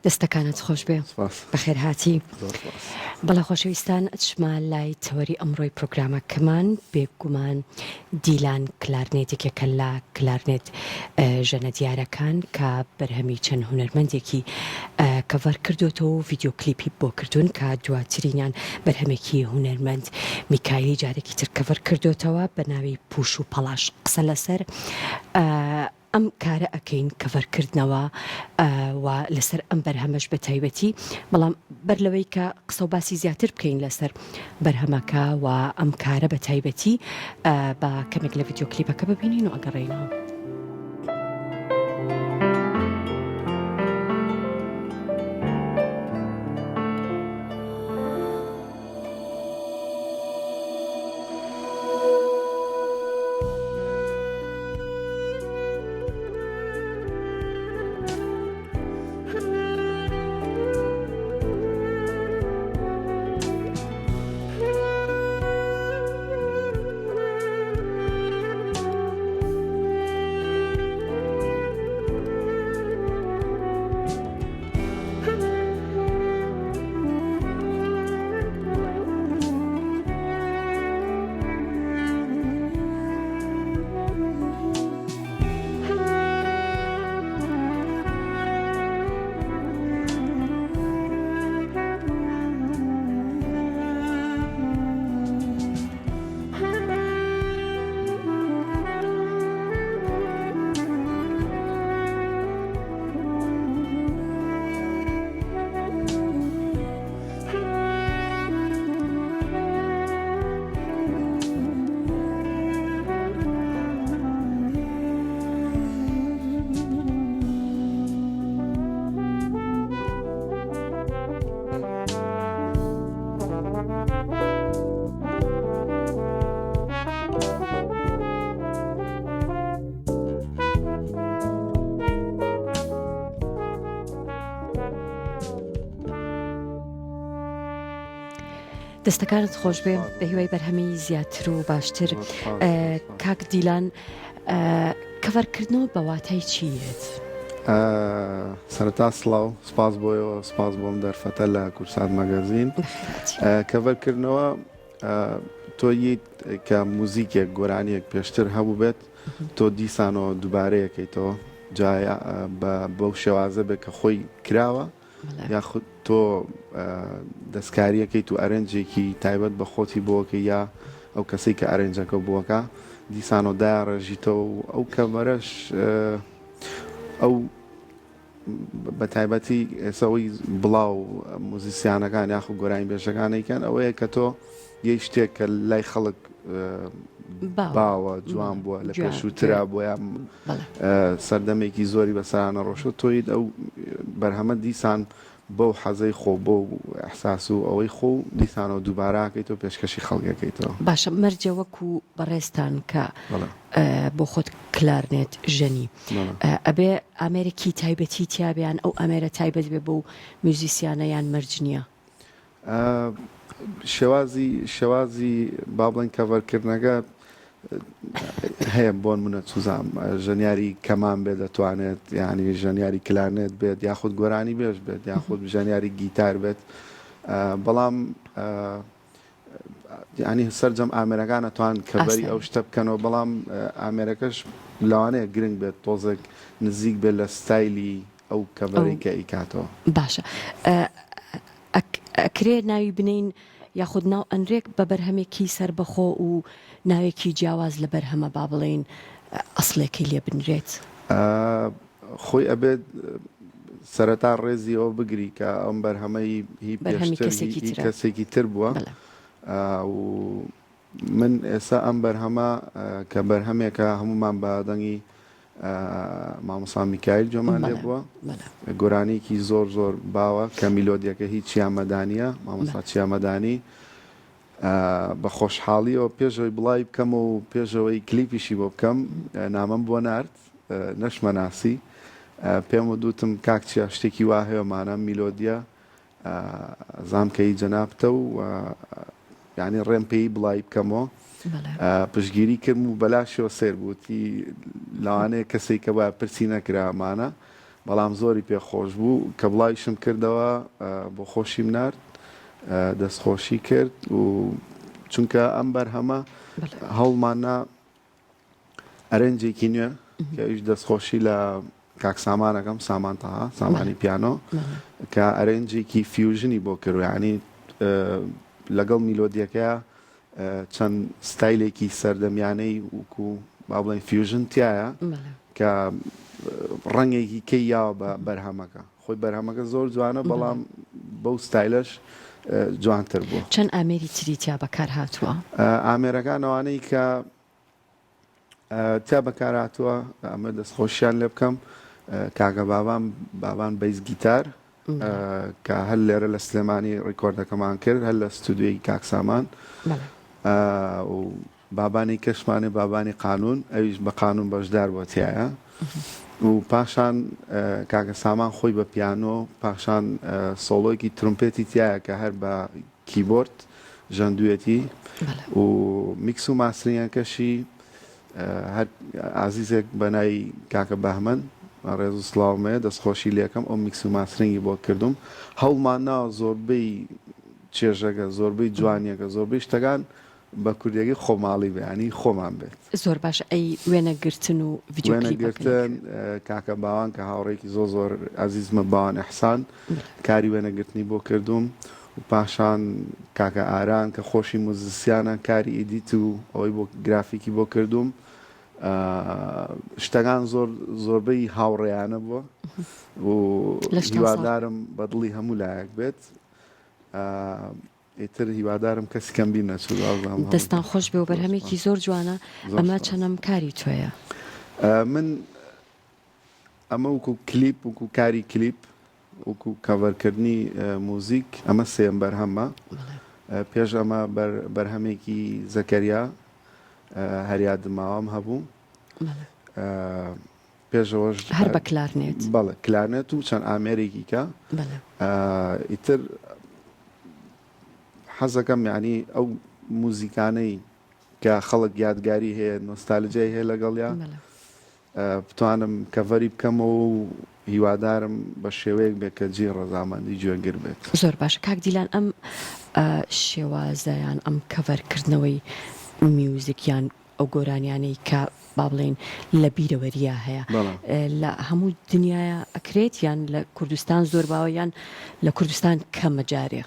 دەستەکانت خۆش بێ بەخێر هاتی بەڵە خۆشەویستان ئەچمە لای تەوەری ئەمڕۆی پرۆگرامەکەمان بێگومان دیلان کلارنێتێکێکە لە کلارنێت ژەنە دیارەکان کە بەرهەمی چەند هونەرمەندێکی کەڤەر کردوتەوە و ڤیدیۆ کلیپی بۆ کردوون کە دواترینیان بەرهەمێکی هونەرمەند میکایلی جارێکی تر کەڤەر کردوتەوە بە ناوی پوش و پەلاش قسە لەسەر ئەم کارە ئەکەین کەڤەرکردنەوە و لەسەر ئەم بەرهەمەش بە تایبەتی بەڵام بەر لەوەی کە قسە و باسی زیاتر بکەین لەسەر بەرهەمەکە و ئەم کارە بە تایبەتی بە کەمێک لە ڤیدیۆ کلیپەکە ببینین و ئەگەڕێینەوە. دەستەکانت خۆش بێ بە هیوای بەرهەمی زیاتر و باشتر کاک دیلان کەڤەرکردنەوە بە واتای چیت؟ سەرەتا سڵاو سپاس بۆیەوە سپاس بۆم دەرفەتە لە کورسات مەگەزین کەڤەرکردنەوە تۆ کە موزیکێک گۆرانیەک پێشتر هەبوو بێت تۆ دیسانەوە دووبارەیەکەیتەوە جای بەو شێوازە بێت کە خۆی کراوە یاخود تۆ دەستکاریەکەیت و ئەرێنجێکی تایبەت بە خۆتی بۆکە یا ئەو کەسەی کە ئەرێنجەکە بووەکە دیسانەوە داڕێژیتەوە و ئەو کەمەرەش ئەو بە تایبەتی ئێسەوەی بڵاو موزیسیانەکان یاخود گۆرانی بێژەکانەیکەن ئەوەیە کە تۆ یەی شتێک کە لای خەڵک باوە جوان بووە لە پێشووترا بۆیان سەردەمێکی زۆری بەسەرانە ڕۆشە تۆیت ئەو بەرهەمە دیسان بەو حەزەی خۆ بۆ ئەحساس و ئەوەی خۆ دیسانەوە دووبارەکەیتەوە پێشکەشی خەڵکەکەیتەوە باشە مەرجە وەکو بەڕێستان کە بۆ خۆت کلارنێت ژەنی ئەبێ ئامێرێکی تایبەتی تیابیان ئەو ئەمێرە تایبەت بێ بۆ میوزیسیانەیان مەرج نییە شێوازی با بڵێن کەڤەرکردنەکە هەیە بۆن منە سوزام ژەنیاری کەمان بێت دەتوانێت یعنی ژەنیاری کلارنێت بێت یاخود گۆرانی بێژ بێت یاخود ژەنیاری گیتار بێت بەڵام ینی سەررجەم ئامێرەکان ئەتوان کەبەری ئەو شتە بکەنەوە بەڵام ئامێرەکەش لەوانەیە گرنگ بێت تۆزێک نزیک بێت لە ستایلی ئەو کەبەرێکە ئیکاتەوە باشە ئەکرێ ناوی بنین یاخود ناو ئەنرێک بە بەرهەمێکی سربەخۆ و ناوێکی جیاواز لە بەرهەمە با بڵێن ئەسڵێکی لێ بنرێت خۆی ئەبێت سەرەتا ڕێزی ئەوە بگری کە ئەم بەرهەمەی هی کەسێکی تر بووە و من ئێستا ئەم بەرهەمە کە بەرهەمێکە هەمومان بە دەنگی مامۆستا میکایل جۆمان لێ بووە گۆرانێکی زۆر زۆر باوە کە میلۆدیەکە هیچ چیامەدانیە مامۆستا چیامەدانی بە خۆشحاڵیەوە پێشەوەی بڵای بکەم و پێشەوەی کلیپیشی بۆ بکەم نامەم بۆ نارد نەشمەناسی پێم و دووتم کاکچیا شتێکی وا هەیەمانە میلۆدیە زامکەی جەنابتە و یعنی ڕێم پێی بڵای بکەمەوە پشگیری کرد و بەلاشەوە سێر بووتی لەوانەیە کەسێک کە با پرسی نەکرامانە بەڵام زۆری پێخۆش بوو کە بڵایشم کردەوە بۆ خۆشی منارد دەستخۆشی کرد و چونکە ئەم بەرهەمە هەوڵماننا ئەرێنجێکی نوێ کە ئیش دەستخۆشی لە کاک سامانەکەم سامانتەها سامانی پیانۆ کە ئەرێنجێکی فیوژنی بۆ کردو یعنی لەگەڵ میلۆدیەکەیە چەند ستایلێکی سەردەمیانەی وکو با بڵێن فیوژن تایە کە ڕەنگێکی کەی یاوە بە بەرهەمەکە خۆی بەرهەمەکە زۆر جوانە بەڵام بەو ستایلەش جوانتر بووە. چەند ئامێری تریتیا بەکار هاتووە؟ ئامێرەکان ئەوانەی کە تا بەکار هاتووە ئەمە دەستخۆشیان لێ بکەم کاگە بابان بەیز گیتار کە هەر لێرە لە سلێمانی ڕیکۆردەکەمان کرد هەر لە ستودیۆی کاک سامان و بابانی کەشمانێ بابانی قانون ئەویش بە قانون بەشدار بۆ تایە و پاشان کاکە سامان خۆی بە پیانۆ پاشان سۆڵۆیەکی ترومپێتی تایە کە هەر بە کیبۆرد ژەندوێتی و میکس و ماسرینەکەشی هەر عزیزێک بەنای کاکە بەهمەن ڕێز و سڵاومێ دەستخۆشی لێکم ئەو میکس و ماسرینگی بۆ کردم هەوڵمان ناوە زۆربەی چێژەکە زۆربەی جوانیەکە زۆربەی شتەکان بە کوردیەکەی خۆماڵی بێنی خۆمان بێت زۆر باش ئەی وێنەگرتن و وێنەگرتن کاکە باوان کە هاوڕێکی زۆر عزیزمە باوان ئەحسان کاری وێنەگرتنی بۆ کردوم و پاشان کاکە ئاران کە خۆشی موزیسیانە کاری ئیدیت و ئەوەی بۆ گرافیکی بۆ کردوم شتەکان زۆربەی هاوڕێیانە بووە و هیوادارم بەدڵی هەموو لایەک بێت ئیتر هیوادارم کەسی کەم بیر نەچوو دەستان خۆش بێ و بەرهەمێکی زۆر جوانە ئەمە چەندەم کاری تۆیە من ئەمە وکو کلیپ وکو کاری کلیپ وکو کەڤەرکردنی موزیک ئەمە سێم بەرهەمە پێش ئەمە بەرهەمێکی زەکەریا هەریادماوام هەبوو پێشەوەش هەر بە کلارنێت بەڵێ کلارنێت و چەند ئامێرێکی کە ئیتر حەزەکەم یعنی ئەو موزیکانەی کە خەڵک یادگاری هەیە نۆستالجیای هەیە لەگەڵیا بتوانم کەڤەری بکەمەوە و هیوادارم بە شێوەیەک بێت کە جێ ڕەزامەندی گوێگر بێت. زۆر باشە کاک دیلان ئەم شێوازەیان ئەم کەڤەرکردنەوەی میوزیکیان ئەو گۆرانیانەی کە با بڵێن لە بیرەوەریە هەیە لە هەموو دنیاە ئەکرێت یان لە کوردستان زۆر باوەیان لە کوردستان کەمە جارێ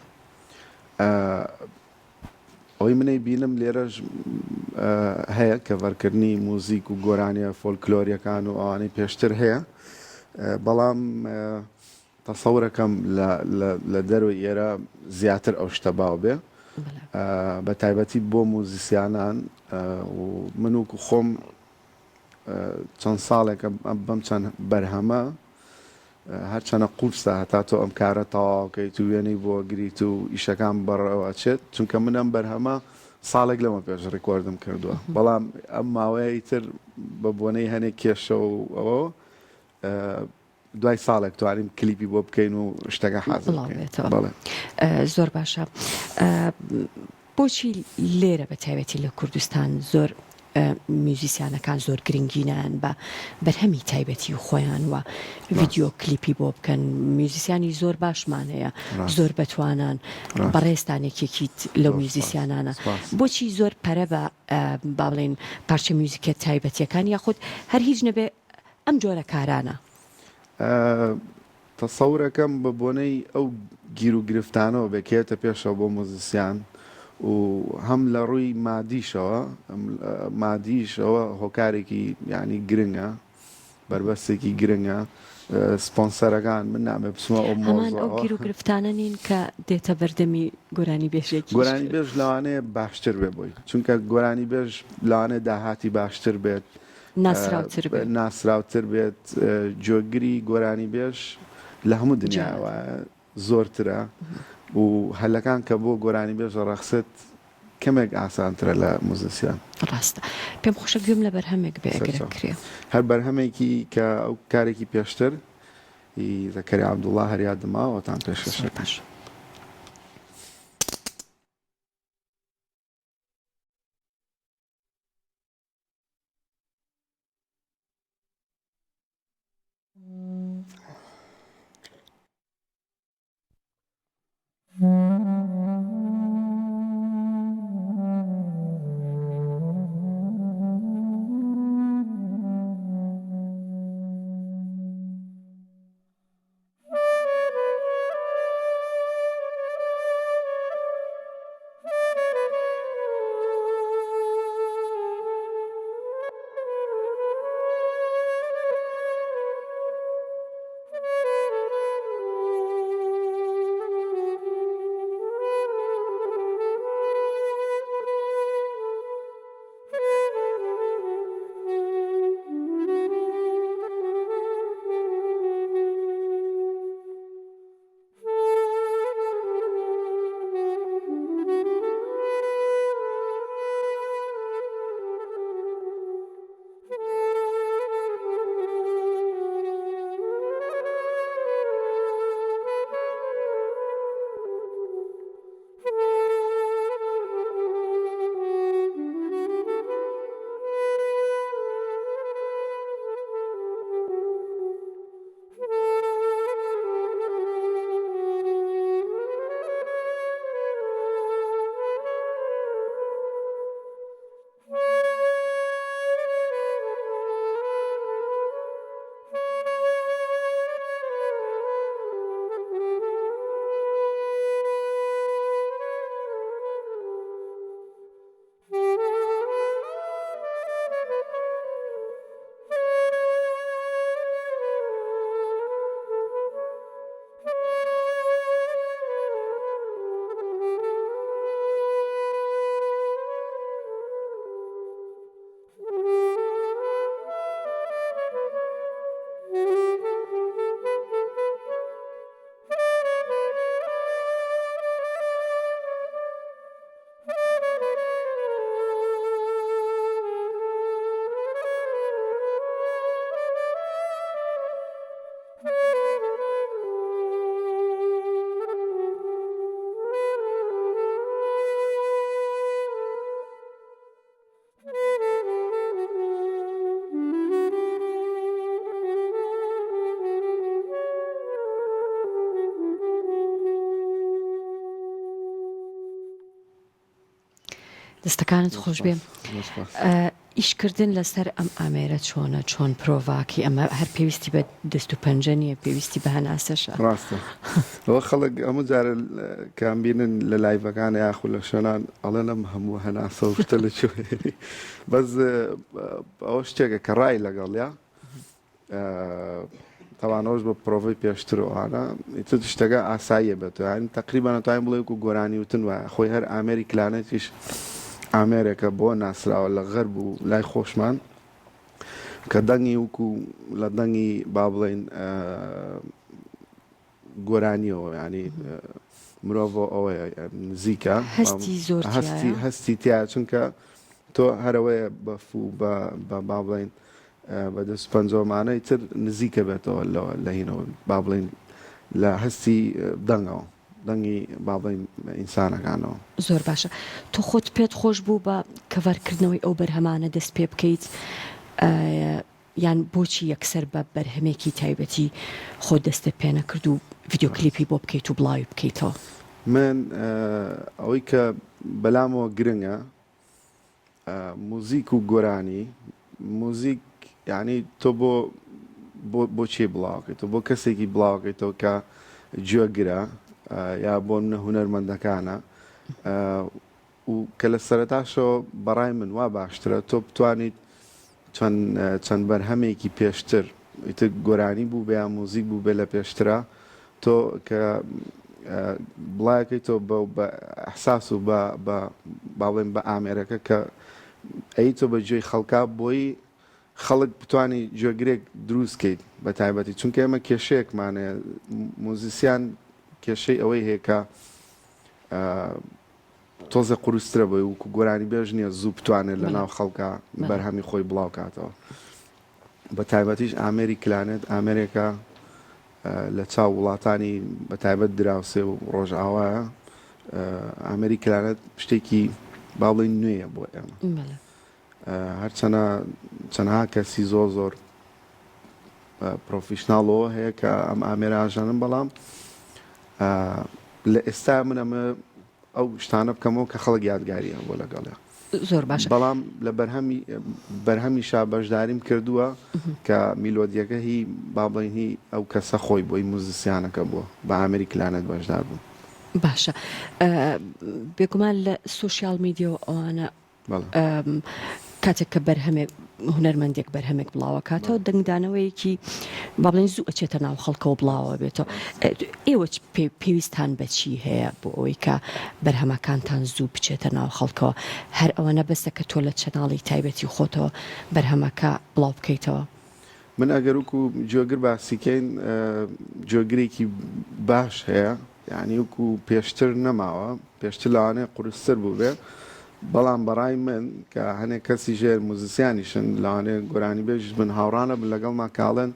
ئەوەی منەی بینم لێرەش هەیە کەڤەرکردنی موزیک و گۆرانیە فۆلکلۆریەکان و ئەوانەی پێشتر هەیە بەڵام تەسەورەکەم لە دەروی ئێرە زیاتر ئەو شتە باو بێ بە تایبەتی بۆ موزیسیانان و من وکو خۆم چەند ساڵێکە بەم چەند بەرهەمە هەرچەنە قورسە هەتا تۆ ئەم کارە تەواوکەیت و وێنەی بۆ گریت و ئیشەکان بەڕەوە چێت چونکە من ئەم بەرهەمە ساڵێک لەمە پێش ڕێکۆردم کردووە بەڵام ئەم ماوەیە تر بە بۆنەی هەنێک کێشە و ئەوە دوای ساڵێک توانیم کلیپی بۆ بکەین و شتەکە حەزم بڵێ زۆر باشە بۆچی لێرە بە تایبەتی لە کوردستان زۆر میوزیسیانەکان زۆر گرنگینان بە بەرهەمی تایبەتی و خۆیان وە ڤیددیۆ کلیپی بۆ بکەن میوزیسیانی زۆر باشمان هەیە زۆر بەتوانان بەڕێستانێکێکیت لەو میوزیسیانانە بۆچی زۆر پەرە بە با بڵێن پارچە میوزیکە تایبەتیەکان یاخود هەر هیچ نەبێ ئەم جۆرە کارانە تەسەورەکەم بە بۆنەی ئەو گیر و گرفتانەوە بکێتە پێشەوە بۆ موزیسیان و هەم لە ڕووی مادیشەوە هۆکارێکی یعنی گرنگە بربەستێکی گرنگە سپۆنسەرەکان من نامێ بچمە ئەو گیر و گرفتانە نین کە دێتە بەردەمی گۆرانی بێژێکی گۆرانی بێژ لەوانەیە باشتر بێ بۆی چونکە گۆرانی بێژ لەوانێ داهاتی باشتر بێت ناسراوتر بێت جۆگری گۆرانی بێژ لە هەموو دنیاوە زۆرترە و هەلەکان کە بۆ گۆرانی بێژە ڕەخسێت کەمێک ئاسانترە لە موزیسیان ڕاستە پێم خۆشە گوێم لە بەرهەمێک بێ ئەگەرکرێ هەر بەرهەمێکی کە ئەو کارێکی پێشتر زەکەری عەبدوڵڵا هەریادماوەتان پێشکەشە باش دەستەکانت خۆش بێ. ئیشکردن لەسەر ئەم ئامێرە چۆنە چۆن پرۆڤاکی ئەمە هەر پێویستی بە دەست و پەنجە نیە پێویستی بە هەناسەشە ڕاستە ئەوە خەڵک ئەمە جارە کامبینن لە لایڤەکان یاخو لە شوێنان ئەڵێ لەم هەموو هەناسە و شتە لە کوێری بەس ئەوە شتێکە کە ڕای لەگەڵیا تەوانەوەش بە پرۆڤی پێشترەوەوانە ئیتر شتەکە ئاساییە بێت یانی تەقریبان نەتوانین بڵێ و گۆرانی وتن وایە خۆی هەر ئامێری کلانێتیش ئامێرێکە بۆ ناسراوە لە غەرب و لای خۆشمان کە دەنگی وکو لە دەنگی با بڵێن گۆرانیەوە ینی مرۆڤ ئەوەیە نزیکە هەستی تیا چونکە تۆ هەرەوەیە بەفو با بڵێن بە دەست پەنجۆمانەی تر نزیکە بێتەوە لە هینەوە با بڵێن لە هەستی دەنگەوە دەنگی با بڵێن ئینسانەکانەوە. زۆر باشە تۆ خۆت پێت خۆش بوو بە کەڤەرکردنەوەی ئەو بەرهەمانە دەست پێ بکەیت یان بۆچی یەکسەر بە بەرهەمێکی تایبەتی خۆ دەستە پێ نەکرد و ڤیدیۆ کلیپی بۆ بکەیت و بڵاوی بکەیتەوە؟ من ئەوەی کە بەلامەوە گرنگە موزیک و گۆرانی موزیک یعنی تۆ بۆ چێ بڵاوکەیت تۆ بۆ کەسێکی بڵاوکەیتەوە کە گوێگرە یا بۆ منە هونەرمەندەکانە و کە لە سەرەتاشەوە بەڕای من وا باشترە تۆ بتوانیت چەند بەرهەمێکی پێشتر ئیتر گۆرانی بوو بێ یا موزیک بوو بێ لە پێشترە تۆ کە بڵایەکەیتەوە بە ئەحساس و باڵێن بە ئامێرەکە کە ئەیتۆ بە گوێی خەڵکا بۆی خەڵک بتوانانی گوێگرێک دروستکەیت بە تایبەتی چونکە ئێمە کێشەیەکمانەیە موزیسیان کێشەی ئەوەی هەیە کە تۆزە قورسترە بۆی وکو گۆرانی بێژ نییە زوو بتوانێت لە ناو خەڵکە بەرهەمی خۆی بڵاوکاتەوە بە تایبەتیش ئامێری کلانێت ئامێرێکە لە چاو وڵاتانی بە تایبەت دراوسێ و ڕۆژئاوایە ئامێری کلانێت شتێکی باڵی نوێیە بۆ ئێمە هەرچەنە چەندها کەسی زۆر پرۆفیشناڵەوە هەیە کە ئەم ئامێرە ئاژانن بەڵام لە ئێستا من ئەمە ئەو شتانە بکەمەوە کە خەڵک یادگاریە بۆ لەگەڵێ زۆر باشە بەڵام لە بەرهەمی شا بەشداریم کردووە کە میلۆدیەکە هی بابڵین هی ئەو کەسە خۆی بۆی موزیسیانەکە بووە بە ئامێری کلانێت بەشدار بوو. باشە بێگومان لە سوشیال میدیۆ ئەوانە کاتێک کە بەرهەمێک هونەرمەندێک بەرهەمێک بڵاوە کاتەوە دەنگدانەوەیەکی با بڵێن زوو ئەچێتە ناو خەڵکەوە بڵاوە بێتەوە ئێوە پێویستان بەچی هەیە بۆ ئەوەی کە بەرهەمەکانتان زوو بچێتە ناو خەڵکەوە هەر ئەوە نەبەستە کە تۆ لە چەناڵی تایبەتی خۆتەوە بەرهەمەکە بڵاو بکەیتەوە؟ من ئەگەر وەکو جۆگر باسیکەین جۆگرێکی باش هەیە یعنی وەکو پێشتر نەماوە پێشتر لەوانەیە قورستر بوو بێ بەڵام بەڕای من کە هەنێک کەسی ژێر موزیسیانیشن لەوانەیە گۆرانی بێژ من هاوڕانە بن لەگەڵمان کاڵێن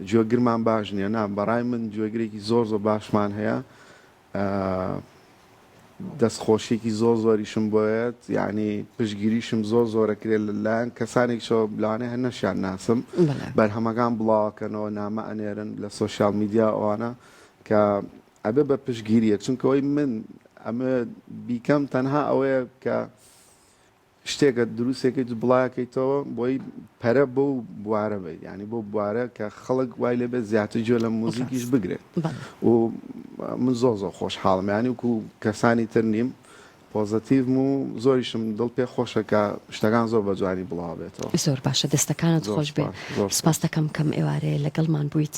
جۆگرمان باش نییە نا بەڕای من جۆگرێکی زۆر باشمان هەیە دەستخۆشیێکی زۆریشم بۆیێت یعنی پشگیریشم زۆرەکرێت لەلایەن کەسانێکشەوە لەوانەیە هەر نەشیان ناسم بەرهەمەکان بڵاوکەنەوە نامە ئەنێرن لە سۆشیال میدیا ئەوانە کە ئەبێ بە پشگیریە چونکەوەی من ئەمە بیکەم تەنها ئەوەیە کە شتێکە دروستێکی بڵایەکەیتەوە بۆی پەرە بۆ بوارە بێت ینی بۆ بوارە کە خەڵک وای لێبێت زیاتر گوێ لە موزیکیش بگرێت و من زۆر خۆشحاڵم ینی وکو کەسانی تر نیم پۆزتیڤم و زۆریشم دڵ پێ خۆشە کە شتەکان زۆر بە جوانی بڵاو بێتەوە. زۆر باشە دەستەکانت خۆش بێ سپاس دەکەم کەم ئێوارەیە لەگەڵمان بوویت.